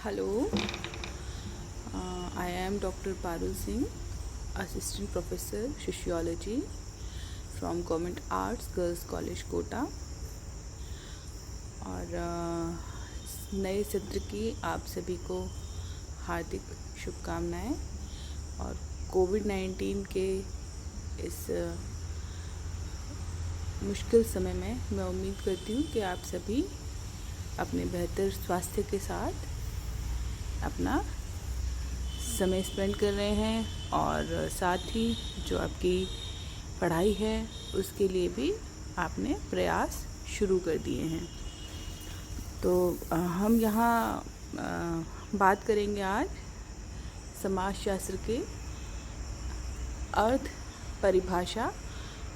Hello, I am Dr. Parul Singh, Assistant Professor Sociology from Government Arts Girls College Kota. और नए सत्र की आप सभी को हार्दिक शुभकामनाएं। और कोविड-19 के इस मुश्किल समय में मैं उम्मीद करती हूँ कि आप सभी अपने बेहतर स्वास्थ्य के साथ अपना समय स्पेंड कर रहे हैं और साथ ही जो आपकी पढ़ाई है उसके लिए भी आपने प्रयास शुरू कर दिए हैं। तो हम यहाँ बात करेंगे आज समाजशास्त्र के अर्थ, परिभाषा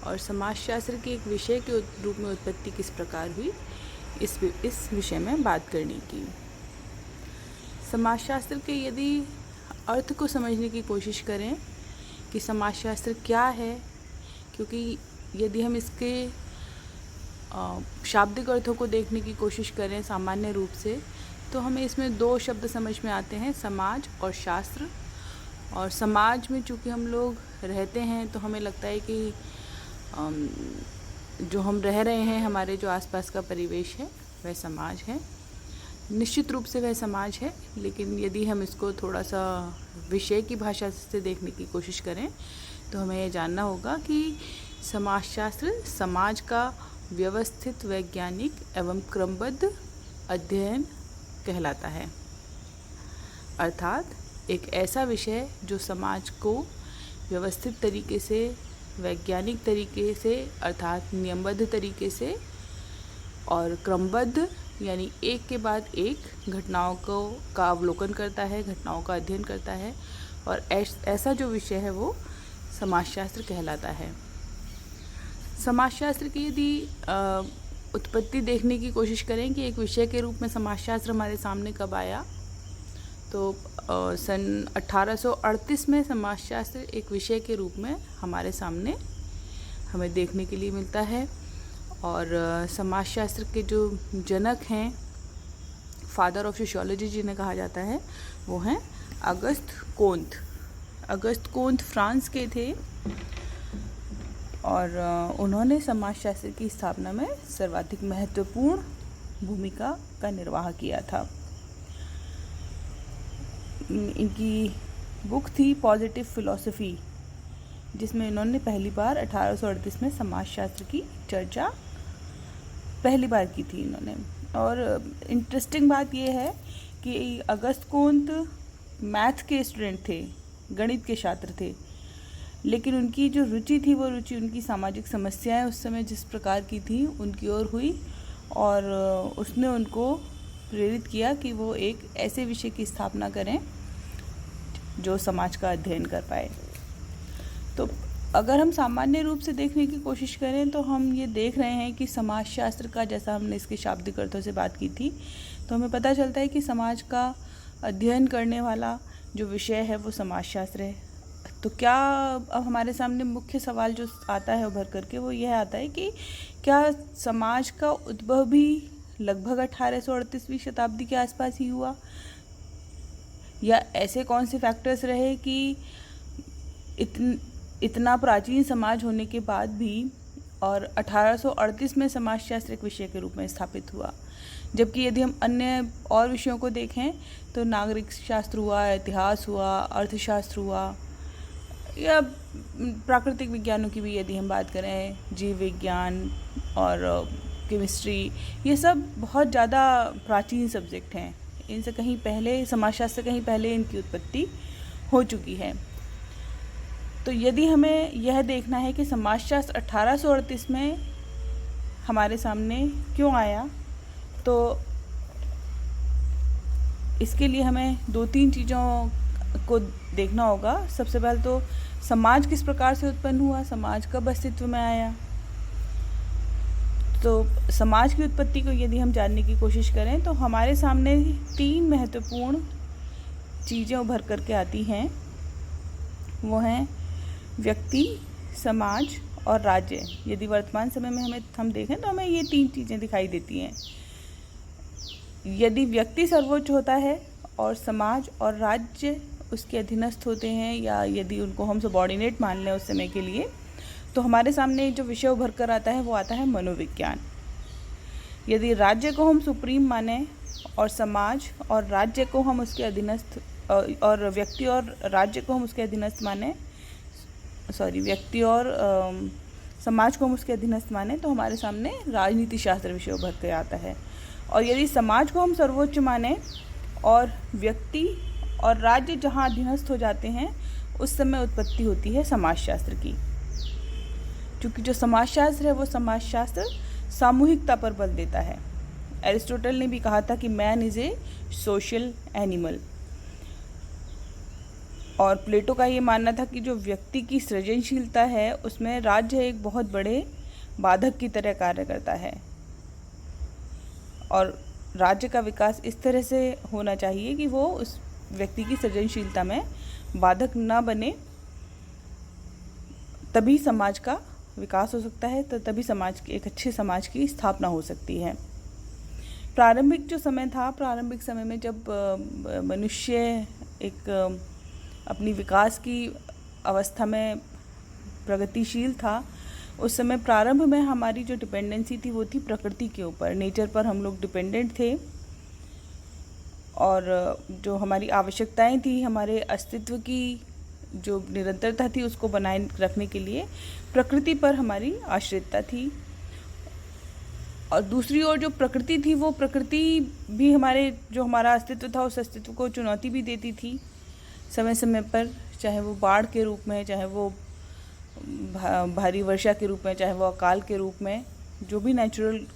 और समाजशास्त्र के एक विषय के रूप में उत्पत्ति किस प्रकार हुई, इस विषय में बात करने की। समाजशास्त्र के यदि अर्थ को समझने की कोशिश करें कि समाजशास्त्र क्या है, क्योंकि यदि हम इसके शाब्दिक अर्थों को देखने की कोशिश करें सामान्य रूप से, तो हमें इसमें दो शब्द समझ में आते हैं, समाज और शास्त्र। और समाज में चूँकि हम लोग रहते हैं तो हमें लगता है कि जो हम रह रहे हैं, हमारे जो आसपास का परिवेश है वह समाज है। निश्चित रूप से वह समाज है, लेकिन यदि हम इसको थोड़ा सा विषय की भाषा से देखने की कोशिश करें तो हमें ये जानना होगा कि समाजशास्त्र समाज का व्यवस्थित, वैज्ञानिक एवं क्रमबद्ध अध्ययन कहलाता है। अर्थात एक ऐसा विषय जो समाज को व्यवस्थित तरीके से, वैज्ञानिक तरीके से अर्थात नियमबद्ध तरीके से और क्रमबद्ध यानी एक के बाद एक घटनाओं का अवलोकन करता है, घटनाओं का अध्ययन करता है, और ऐसा जो विषय है वो समाजशास्त्र कहलाता है। समाजशास्त्र की यदि उत्पत्ति देखने की कोशिश करें कि एक विषय के रूप में समाजशास्त्र हमारे सामने कब आया, तो सन 1838 में समाजशास्त्र एक विषय के रूप में हमारे सामने हमें देखने के लिए मिलता है। और समाजशास्त्र के जो जनक हैं, फादर ऑफ सोशियोलॉजी जिन्हें कहा जाता है, वो हैं अगस्त कोंत। अगस्त कोंत फ्रांस के थे और उन्होंने समाजशास्त्र की स्थापना में सर्वाधिक महत्वपूर्ण भूमिका का निर्वाह किया था। इनकी बुक थी पॉजिटिव फिलॉसफी, जिसमें इन्होंने पहली बार 1838 में समाजशास्त्र की चर्चा पहली बार की थी इन्होंने। और इंटरेस्टिंग बात यह है कि अगस्त कोंत मैथ के स्टूडेंट थे, गणित के छात्र थे, लेकिन उनकी जो रुचि थी वो रुचि उनकी सामाजिक समस्याएं उस समय जिस प्रकार की थी उनकी ओर हुई, और उसने उनको प्रेरित किया कि वो एक ऐसे विषय की स्थापना करें जो समाज का अध्ययन कर पाए। तो अगर हम सामान्य रूप से देखने की कोशिश करें तो हम ये देख रहे हैं कि समाजशास्त्र का, जैसा हमने इसके शाब्दिक अर्थों से बात की थी, तो हमें पता चलता है कि समाज का अध्ययन करने वाला जो विषय है वो समाजशास्त्र है। तो क्या अब हमारे सामने मुख्य सवाल जो आता है उभर करके वो यह आता है कि क्या समाज का उद्भव भी लगभग 1838वीं शताब्दी के आसपास ही हुआ, या ऐसे कौन से फैक्टर्स रहे कि इतना प्राचीन समाज होने के बाद भी और 1838 में समाजशास्त्र एक विषय के रूप में स्थापित हुआ। जबकि यदि हम अन्य और विषयों को देखें तो नागरिक शास्त्र हुआ, इतिहास हुआ, अर्थशास्त्र हुआ, या प्राकृतिक विज्ञानों की भी यदि हम बात करें, जीव विज्ञान और केमिस्ट्री, ये सब बहुत ज़्यादा प्राचीन सब्जेक्ट हैं। इनसे कहीं पहले, समाजशास्त्र कहीं पहले इनकी उत्पत्ति हो चुकी है। तो यदि हमें यह देखना है कि समाजशास्त्र 1838 में हमारे सामने क्यों आया, तो इसके लिए हमें 2-3 चीज़ों को देखना होगा। सबसे पहले तो समाज किस प्रकार से उत्पन्न हुआ, समाज कब अस्तित्व में आया। तो समाज की उत्पत्ति को यदि हम जानने की कोशिश करें तो हमारे सामने 3 महत्वपूर्ण चीज़ें उभर करके आती हैं। वो हैं व्यक्ति, समाज और राज्य। यदि वर्तमान समय में हम देखें तो हमें ये 3 चीज़ें दिखाई देती हैं। यदि व्यक्ति सर्वोच्च होता है और समाज और राज्य उसके अधीनस्थ होते हैं, या यदि उनको हम सबॉर्डिनेट मान लें उस समय के लिए, तो हमारे सामने जो विषय उभर कर आता है वो आता है मनोविज्ञान। यदि राज्य को हम सुप्रीम माने और समाज और राज्य को हम उसके अधीनस्थ और व्यक्ति और राज्य को हम उसके अधीनस्थ माने, व्यक्ति और समाज को हम उसके अधीनस्थ माने, तो हमारे सामने राजनीति शास्त्र विषय उभर कर आता है। और यदि समाज को हम सर्वोच्च माने और व्यक्ति और राज्य जहाँ अधीनस्थ हो जाते हैं, उस समय उत्पत्ति होती है समाजशास्त्र की। क्योंकि जो समाजशास्त्र है वो समाजशास्त्र सामूहिकता पर बल देता है। एरिस्टोटल ने भी कहा था कि man is a social animal. और प्लेटो का ये मानना था कि जो व्यक्ति की सृजनशीलता है उसमें राज्य एक बहुत बड़े बाधक की तरह कार्य करता है, और राज्य का विकास इस तरह से होना चाहिए कि वो उस व्यक्ति की सृजनशीलता में बाधक न बने, तभी समाज का विकास हो सकता है, तो तभी समाज की एक अच्छे समाज की स्थापना हो सकती है। प्रारंभिक जो समय था, प्रारंभिक समय में जब मनुष्य एक अपनी विकास की अवस्था में प्रगतिशील था, उस समय प्रारंभ में हमारी जो डिपेंडेंसी थी वो थी प्रकृति के ऊपर, नेचर पर हम लोग डिपेंडेंट थे, और जो हमारी आवश्यकताएं थी, हमारे अस्तित्व की जो निरंतरता थी उसको बनाए रखने के लिए प्रकृति पर हमारी आश्रितता थी। और दूसरी ओर जो प्रकृति थी, वो प्रकृति भी हमारा अस्तित्व था उस अस्तित्व को चुनौती भी देती थी समय समय पर, चाहे वो बाढ़ के रूप में, चाहे वो भारी वर्षा के रूप में, चाहे वो अकाल के रूप में, जो भी नेचुरल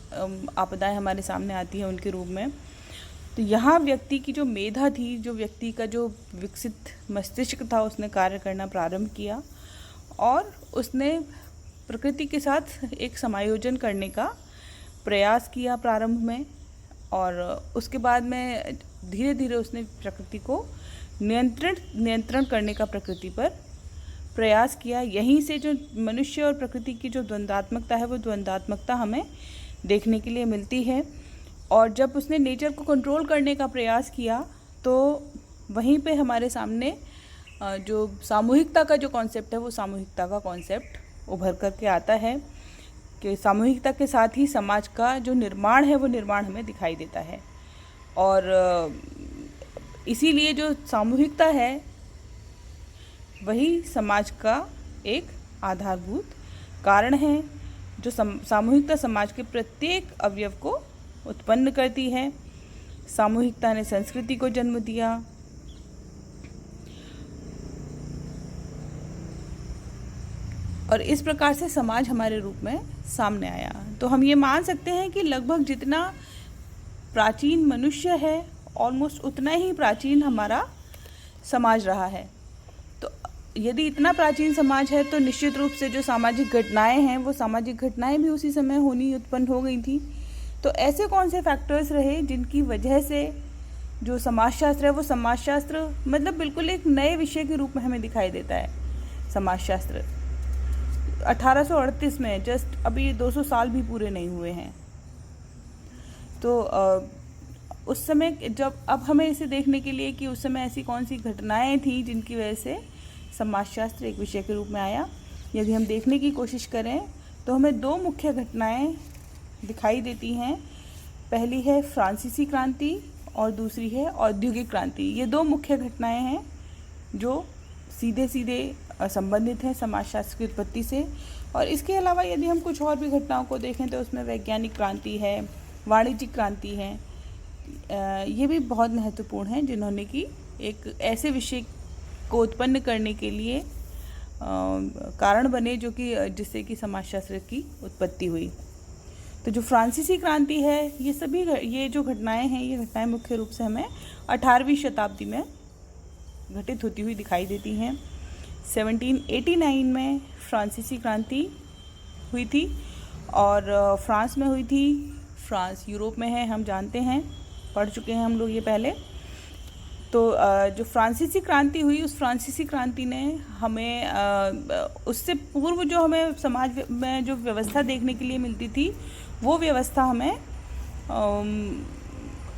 आपदाएं हमारे सामने आती हैं उनके रूप में। तो यहाँ व्यक्ति की जो मेधा थी, जो व्यक्ति का जो विकसित मस्तिष्क था, उसने कार्य करना प्रारंभ किया और उसने प्रकृति के साथ एक समायोजन करने का प्रयास किया प्रारंभ में, और उसके बाद में धीरे धीरे उसने प्रकृति को नियंत्रण करने का प्रकृति पर प्रयास किया। यहीं से जो मनुष्य और प्रकृति की जो द्वंद्वात्मकता है, वो द्वंद्वात्मकता हमें देखने के लिए मिलती है। और जब उसने नेचर को कंट्रोल करने का प्रयास किया, तो वहीं पे हमारे सामने जो सामूहिकता का जो कॉन्सेप्ट है, वो सामूहिकता का कॉन्सेप्ट उभर करके आता है कि सामूहिकता के साथ ही समाज का जो निर्माण है वो निर्माण हमें दिखाई देता है। और इसीलिए जो सामूहिकता है वही समाज का एक आधारभूत कारण है। जो सामूहिकता समाज के प्रत्येक अवयव को उत्पन्न करती है। सामूहिकता ने संस्कृति को जन्म दिया। और इस प्रकार से समाज हमारे रूप में सामने आया। तो हम ये मान सकते हैं कि लगभग जितना प्राचीन मनुष्य है, ऑलमोस्ट उतना ही प्राचीन हमारा समाज रहा है। तो यदि इतना प्राचीन समाज है, तो निश्चित रूप से जो सामाजिक घटनाएं हैं, वो सामाजिक घटनाएं भी उसी समय उत्पन्न हो गई थी। तो ऐसे कौन से फैक्टर्स रहे जिनकी वजह से जो समाजशास्त्र है, वो समाजशास्त्र मतलब बिल्कुल एक नए विषय के रूप में हमें दिखाई देता है। समाजशास्त्र 1838 में, जस्ट अभी 200 साल भी पूरे नहीं हुए हैं। तो उस समय जब अब हमें इसे देखने के लिए कि उस समय ऐसी कौन सी घटनाएं थी जिनकी वजह से समाजशास्त्र एक विषय के रूप में आया, यदि हम देखने की कोशिश करें तो हमें दो मुख्य घटनाएं दिखाई देती हैं। पहली है फ्रांसीसी क्रांति और दूसरी है औद्योगिक क्रांति। ये दो मुख्य घटनाएं हैं जो सीधे सीधे संबंधित हैं समाजशास्त्र की उत्पत्ति से। और इसके अलावा यदि हम कुछ और भी घटनाओं को देखें तो उसमें वैज्ञानिक क्रांति है, वाणिज्यिक क्रांति है, ये भी बहुत महत्वपूर्ण हैं, जिन्होंने कि एक ऐसे विषय को उत्पन्न करने के लिए कारण बने जो कि जिससे कि समाजशास्त्र की उत्पत्ति हुई। तो जो फ्रांसीसी क्रांति है, ये जो घटनाएं हैं, ये घटनाएं मुख्य रूप से हमें 18वीं शताब्दी में घटित होती हुई दिखाई देती हैं। 1789 में फ्रांसीसी क्रांति हुई थी और फ्रांस में हुई थी। फ्रांस यूरोप में है, हम जानते हैं, पढ़ चुके हैं हम लोग ये पहले। तो जो फ्रांसीसी क्रांति हुई, उस फ्रांसीसी क्रांति ने हमें उससे पूर्व जो हमें समाज में जो व्यवस्था देखने के लिए मिलती थी, वो व्यवस्था हमें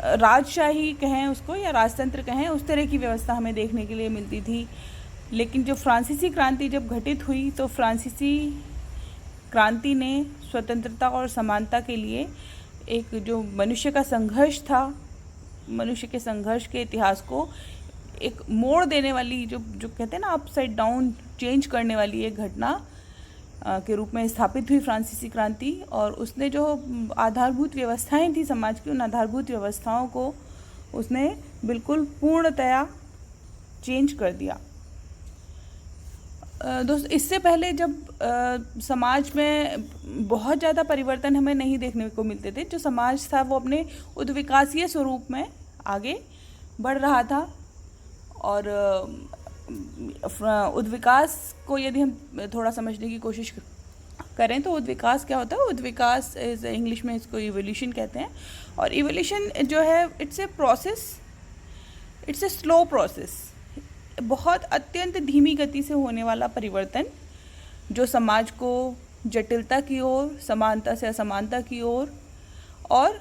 राजशाही कहें उसको या राजतंत्र कहें, उस तरह की व्यवस्था हमें देखने के लिए मिलती थी। लेकिन जो फ्रांसीसी क्रांति जब घटित हुई तो फ्रांसीसी क्रांति ने स्वतंत्रता और समानता के लिए एक जो मनुष्य का संघर्ष था, मनुष्य के संघर्ष के इतिहास को एक मोड़ देने वाली, जो कहते हैं ना अपसाइड डाउन चेंज करने वाली एक घटना के रूप में स्थापित हुई फ्रांसीसी क्रांति। और उसने जो आधारभूत व्यवस्थाएं थी समाज की, उन आधारभूत व्यवस्थाओं को उसने बिल्कुल पूर्णतया चेंज कर दिया। दोस्त, इससे पहले जब समाज में बहुत ज़्यादा परिवर्तन हमें नहीं देखने को मिलते थे, जो समाज था वो अपने उद्विकासीय स्वरूप में आगे बढ़ रहा था। और उद्विकास को यदि हम थोड़ा समझने की कोशिश करें तो उद्विकास क्या होता है? उद्विकास इज इंग्लिश में इसको इवोल्यूशन कहते हैं। और इवोल्यूशन जो है it's a process, it's a slow process, बहुत अत्यंत धीमी गति से होने वाला परिवर्तन जो समाज को जटिलता की ओर, समानता से असमानता की ओर और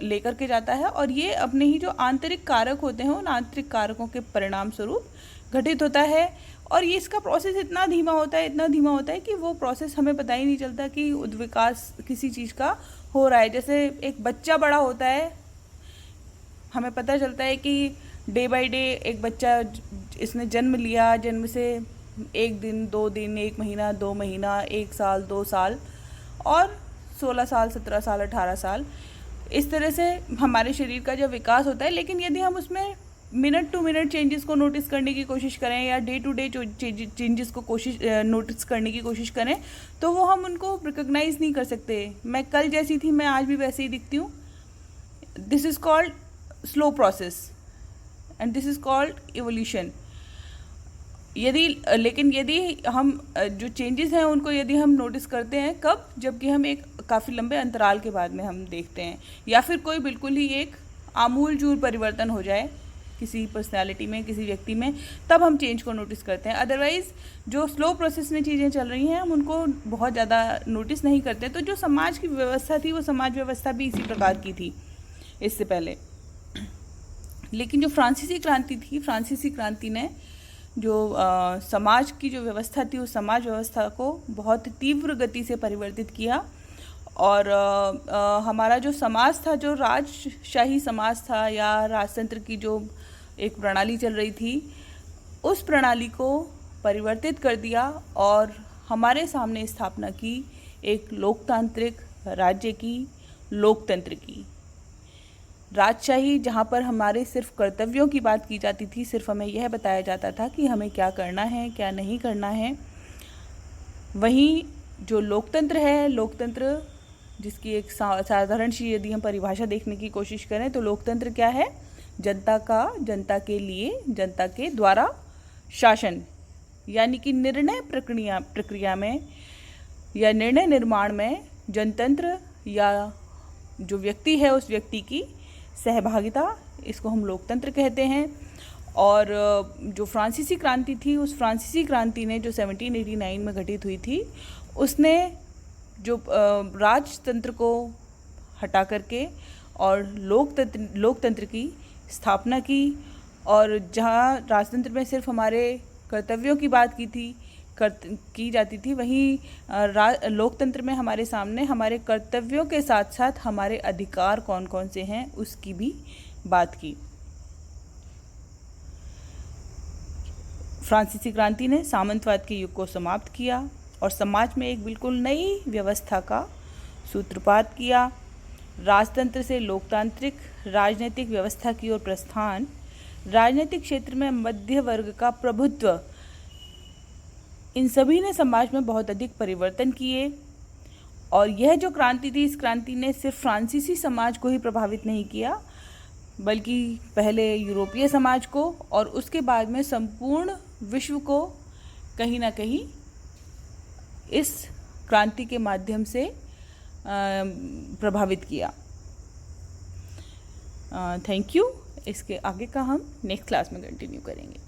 लेकर के जाता है। और ये अपने ही जो आंतरिक कारक होते हैं उन आंतरिक कारकों के परिणाम स्वरूप घटित होता है। और ये इसका प्रोसेस इतना धीमा होता है कि वो प्रोसेस हमें पता ही नहीं चलता कि उद्विकास किसी चीज़ का हो रहा है। जैसे एक बच्चा बड़ा होता है, हमें पता चलता है कि डे बाय डे एक बच्चा इसने जन्म लिया, जन्म से 1 दिन, 2 दिन, 1 महीना, 2 महीना, 1 साल, 2 साल और 16 साल, 17 साल, 18 साल, इस तरह से हमारे शरीर का जो विकास होता है। लेकिन यदि हम उसमें मिनट टू मिनट चेंजेस को नोटिस करने की कोशिश करें या डे टू डे चेंजेस को नोटिस करने की कोशिश करें तो वो हम उनको रिकॉग्नाइज नहीं कर सकते। मैं कल जैसी थी, मैं आज भी वैसे ही दिखती हूँ। This is called slow process and this is called evolution. लेकिन यदि हम जो चेंजेस हैं उनको यदि हम नोटिस करते हैं, कब? जबकि हम एक काफ़ी लंबे अंतराल के बाद में हम देखते हैं, या फिर कोई बिल्कुल ही एक आमूलचूल परिवर्तन हो जाए किसी पर्सनालिटी में, किसी व्यक्ति में, तब हम चेंज को नोटिस करते हैं। अदरवाइज़ जो स्लो प्रोसेस में चीज़ें चल रही हैं हम उनको बहुत ज़्यादा नोटिस नहीं करते। तो जो समाज की व्यवस्था थी वो समाज व्यवस्था भी इसी प्रकार की थी इससे पहले। लेकिन जो फ्रांसीसी क्रांति थी, फ्रांसीसी क्रांति ने जो समाज की जो व्यवस्था थी उस समाज व्यवस्था को बहुत तीव्र गति से परिवर्तित किया। और हमारा जो समाज था, जो राजशाही समाज था या राजतंत्र की जो एक प्रणाली चल रही थी, उस प्रणाली को परिवर्तित कर दिया और हमारे सामने स्थापना की एक लोकतांत्रिक राज्य की, लोकतंत्र की। राजशाही, जहाँ पर हमारे सिर्फ कर्तव्यों की बात की जाती थी, सिर्फ हमें यह बताया जाता था कि हमें क्या करना है, क्या नहीं करना है। वहीं जो लोकतंत्र है, लोकतंत्र जिसकी एक साधारण सी यदि हम परिभाषा देखने की कोशिश करें तो लोकतंत्र क्या है? जनता का, जनता के लिए, जनता के द्वारा शासन, यानी कि निर्णय प्रक्रिया में या निर्णय निर्माण में जनतंत्र या जो व्यक्ति है उस व्यक्ति की सहभागिता, इसको हम लोकतंत्र कहते हैं। और जो फ्रांसीसी क्रांति थी, उस फ्रांसीसी क्रांति ने जो 1789 में घटित हुई थी, उसने जो राजतंत्र को हटा करके और लोकतंत्र की स्थापना की। और जहाँ राजतंत्र में सिर्फ हमारे कर्तव्यों की बात की जाती थी, वहीं लोकतंत्र में हमारे सामने हमारे कर्तव्यों के साथ साथ हमारे अधिकार कौन कौन से हैं उसकी भी बात की। फ्रांसीसी क्रांति ने सामंतवाद के युग को समाप्त किया और समाज में एक बिल्कुल नई व्यवस्था का सूत्रपात किया। राजतंत्र से लोकतांत्रिक राजनीतिक व्यवस्था की ओर प्रस्थान, राजनीतिक क्षेत्र में मध्य वर्ग का प्रभुत्व, इन सभी ने समाज में बहुत अधिक परिवर्तन किए। और यह जो क्रांति थी, इस क्रांति ने सिर्फ फ्रांसीसी समाज को ही प्रभावित नहीं किया, बल्कि पहले यूरोपीय समाज को और उसके बाद में संपूर्ण विश्व को कहीं ना कहीं इस क्रांति के माध्यम से प्रभावित किया। Thank you. इसके आगे का हम नेक्स्ट क्लास में कंटिन्यू करेंगे।